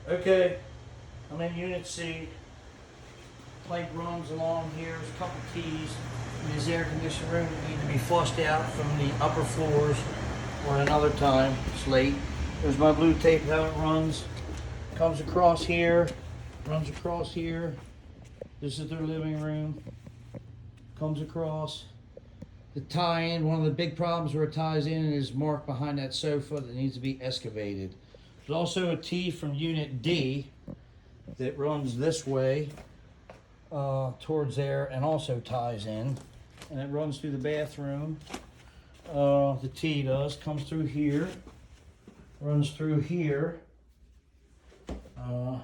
Okay, I'm in Unit C. Pipe runs along here. There's a couple keys in this air conditioning room that need to be flushed out from the upper floors or another time. It's late. There's my blue tape, how it runs. Comes across here, runs across here. This is their living room. Comes across. The tie-in, one of the big problems where it ties in is marked behind that sofa that needs to be excavated. There's also a T from Unit D that runs this way towards there and also ties in. And it runs through the bathroom. The T does, comes through here, runs through here. And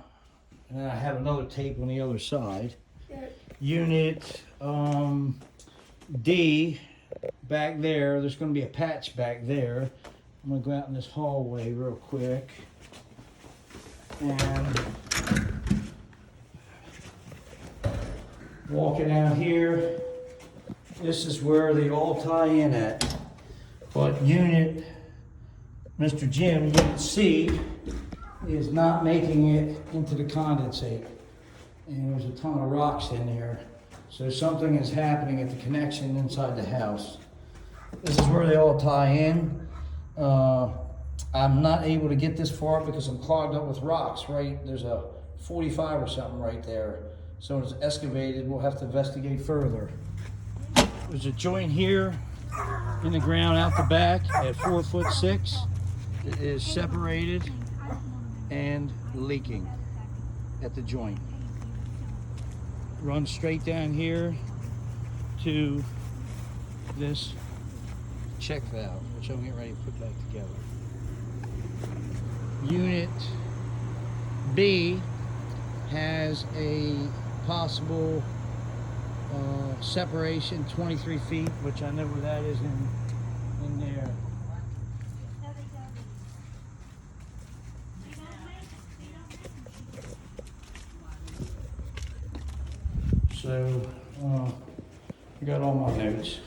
then I have another tape on the other side. Unit D, back there, there's going to be a patch back there. I'm going to go out in this hallway real quick. And walking out here, this is where they all tie in at. But Mr. Jim, Unit C, is not making it into the condensate. And there's a ton of rocks in there. So something is happening at the connection inside the house. This is where they all tie in. I'm not able to get this far because I'm clogged up with rocks, right? There's a 45 or something right there. So it's excavated, we'll have to investigate further. There's a joint here in the ground out the back at 4'6". It is separated and leaking at the joint. Runs straight down here to this check valve, which I'm getting ready to put back together. Unit B has a possible separation 23 feet, which I know where that is in there. So, I got all my notes.